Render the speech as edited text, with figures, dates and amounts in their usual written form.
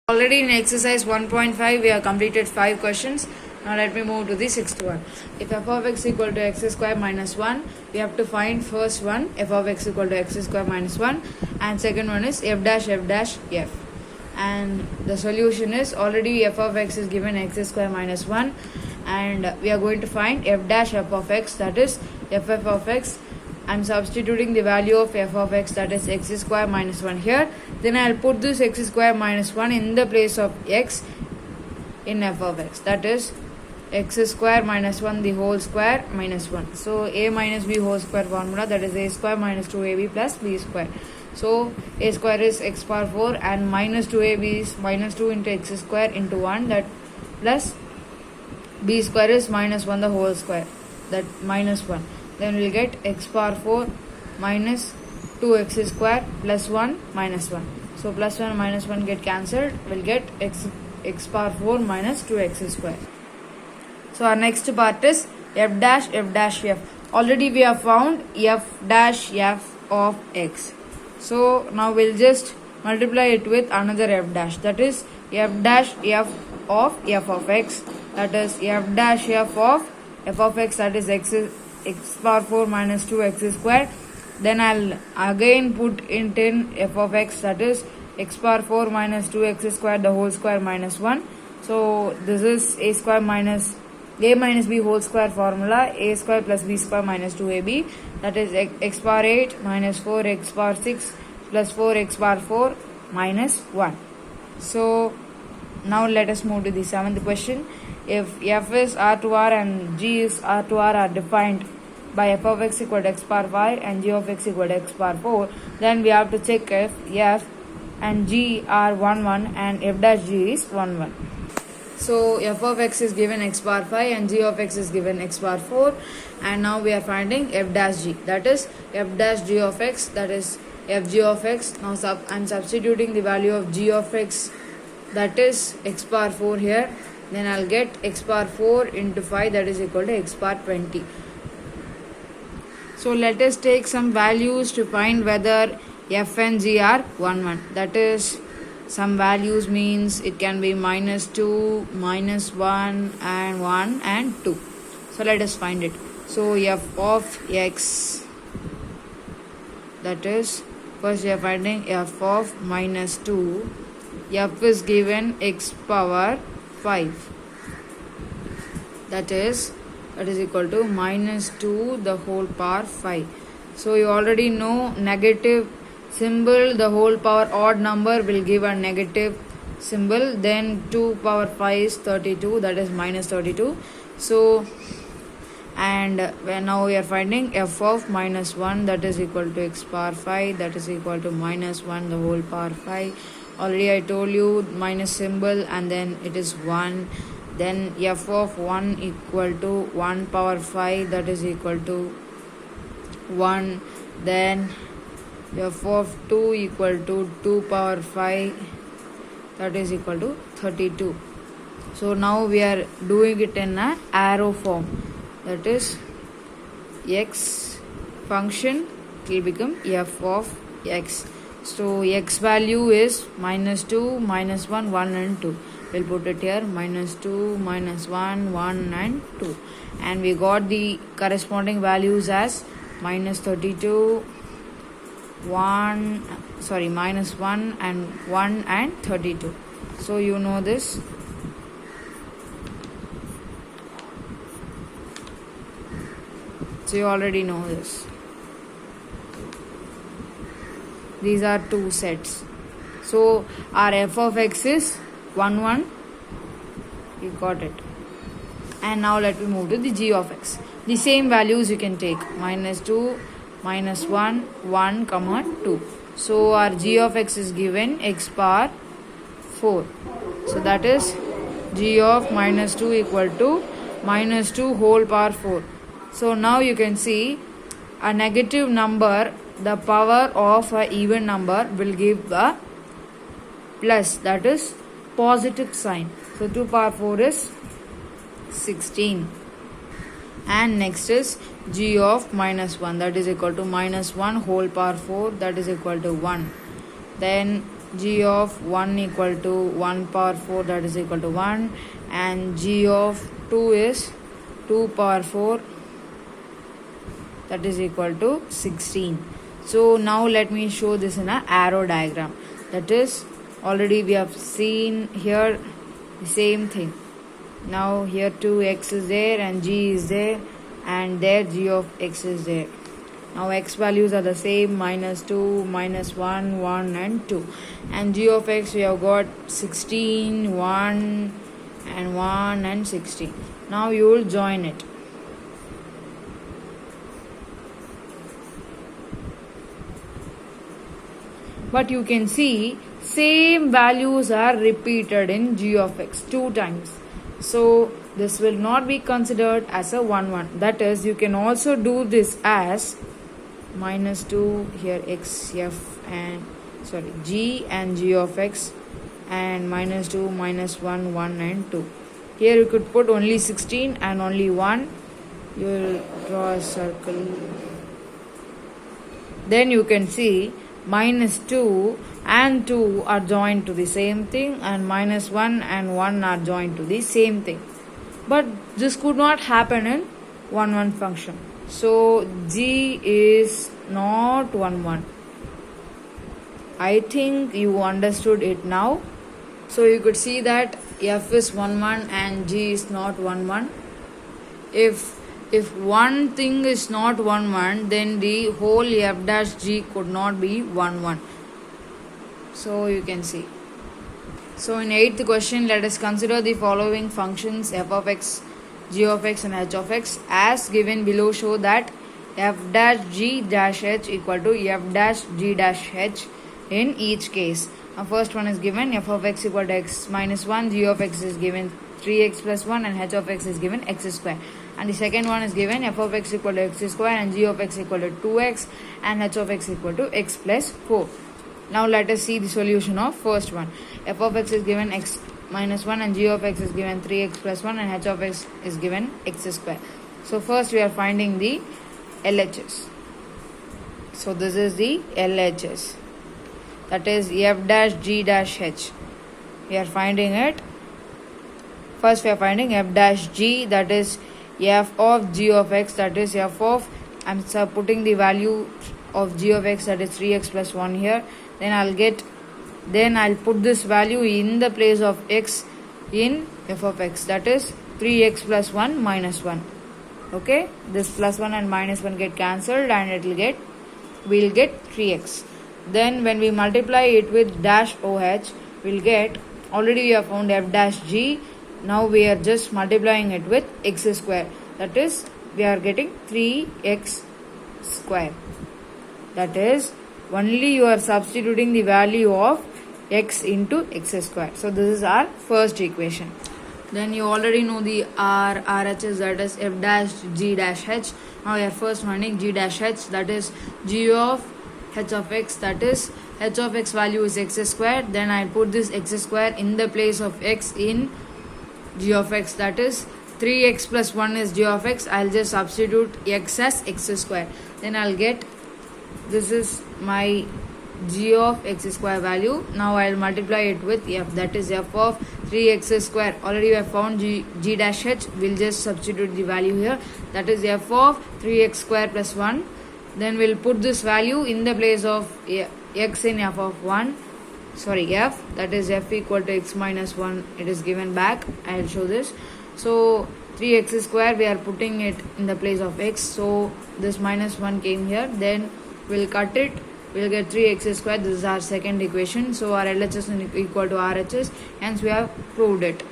Already in exercise 1.5 we have completed 5 questions. Now let me move to the sixth one. If f of x equal to x square minus 1, we have to find first one f of x equal to x square minus 1, and second one is f dash f. And the solution is already f of x is given x square minus 1, and we are going to find f dash f of x, that is f of x. I'm substituting the value of f of x, that is x square minus 1 here. Then I'll put this x square minus 1 in the place of x in f of x, that is x square minus 1 the whole square minus 1. So a minus b whole square formula, that is a square minus 2ab plus b square. So a square is x power 4 and minus 2ab is minus 2 into x square into 1, that plus b square is minus 1 the whole square, that minus 1. Then we'll get x power 4 minus 2x square plus 1 minus 1. So plus 1 minus 1 get cancelled. We'll get x power 4 minus 2x square. So our next part is f dash f. Already we have found f dash f of x. So now we'll just multiply it with another f dash, that is f dash f of x, that is f dash f of x, that is x power 4 minus 2x square. Then I'll again put in f of x, that is x power 4 minus 2x square the whole square minus 1. So this is a square minus a minus b whole square formula, a square plus b square minus 2ab, that is x power 8 minus 4x power 6 plus 4x power 4 minus 1. So now let us move to the seventh question. If f is r to r and g is r to r are defined by f of x equal to x power 5 and g of x equal to x power 4, then we have to check if f and g are 1 1 and f dash g is 1 1. So f of x is given x power 5 and g of x is given x power 4, and now we are finding f dash g, that is f dash g of x, that is f g of x. Now I'm substituting the value of g of x, that is x power 4 here. Then I'll get x power 4 into 5, that is equal to x power 20. So let us take some values to find whether f and g are 1 1. That is, some values means it can be minus 2, minus 1 and 1 and 2. So let us find it. So f of x, that is, first we are finding f of minus 2. F is given x power 5, that is equal to minus 2 the whole power 5. So you already know negative symbol, the whole power odd number will give a negative symbol. Then 2 power 5 is 32, that is minus 32. So and now we are finding f of minus 1, that is equal to x power 5, that is equal to minus 1 the whole power 5. Already I told you minus symbol and then it is 1. Then f of 1 equal to 1 power 5, that is equal to 1. Then f of 2 equal to 2 power 5, that is equal to 32. So now we are doing it in an arrow form, that is x function will become f of x. So x value is minus 2, minus 1, 1 and 2. We'll put it here, minus 2, minus 1, 1 and 2. And we got the corresponding values as minus 32, minus 1 and 1 and 32. So you know this. So you already know this. These are two sets. So our f of x is 1 1. You got it. And now let me move to the g of x. The same values you can take, minus 2, minus 1, 1, 2. So our g of x is given x power 4. So that is g of minus 2 equal to minus 2 whole power 4. So now you can see a negative number, the power of an even number will give a plus, that is positive sign. So 2 power 4 is 16. And next is g of minus 1, that is equal to minus 1 whole power 4, that is equal to 1. Then g of 1 equal to 1 power 4, that is equal to 1, and g of 2 is 2 power 4, that is equal to 16. So now let me show this in an arrow diagram. That is, already we have seen here the same thing. Now here 2x is there and g is there, and there g of x is there. Now x values are the same, minus 2, minus 1, 1 and 2. And g of x we have got 16, 1 and 1 and 16. Now you will join it. But you can see same values are repeated in g of x 2 times. So this will not be considered as a 1 1. That is, you can also do this as minus 2 here x f and g and g of x, and minus 2, minus 1, 1 and 2. Here you could put only 16 and only 1. You will draw a circle. Then you can see minus 2 and 2 are joined to the same thing, and minus 1 and 1 are joined to the same thing. But this could not happen in 1 1 function. So g is not 1 1. I think you understood it now. So you could see that f is 1 1 and g is not 1 1. If one thing is not 1 1, then the whole f dash g could not be 1 1. So you can see. So in 8th question, let us consider the following functions f of x, g of x and h of x as given below. Show that f dash g dash h equal to f dash g dash h in each case. Now first one is given f of x equal to x minus 1, g of x is given 3x plus 1 and h of x is given x square. And the second one is given f of x equal to x square and g of x equal to 2x and h of x equal to x plus 4. Now let us see the solution of first one. F of x is given x minus 1 and g of x is given 3x plus 1 and h of x is given x square. So first we are finding the LHS. So this is the LHS. That is f dash g dash h. We are finding it. First we are finding f dash g, that is f of g of x, that is f of, I'm putting the value of g of x, that is 3x plus 1 here. Then I'll put this value in the place of x in f of x, that is 3x plus 1 minus 1. Okay, this plus 1 and minus 1 get cancelled and we'll get 3x. Then when we multiply it with dash oh, we'll get, already we have found f dash g. Now we are just multiplying it with x square, that is we are getting 3x square. That is, only you are substituting the value of x into x square. So this is our first equation. Then you already know the RHS, that is f dash g dash h. Now we are first finding g dash h, that is g of h of x, that is h of x value is x square. Then I put this x square in the place of x in g of x, that is 3x plus 1 is g of x. I'll just substitute x as x square. Then I'll get, this is my g of x square value. Now I'll multiply it with f, that is f of 3x square. Already we have found g dash h. We'll just substitute the value here, that is f of 3x square plus 1. Then we'll put this value in the place of x in f of f, that is f equal to x minus 1. It is given back. I'll show this. So 3x square, we are putting it in the place of x. So this minus 1 came here. Then we'll cut it. We'll get 3x square. This is our second equation. So our LHS is equal to RHS. Hence we have proved it.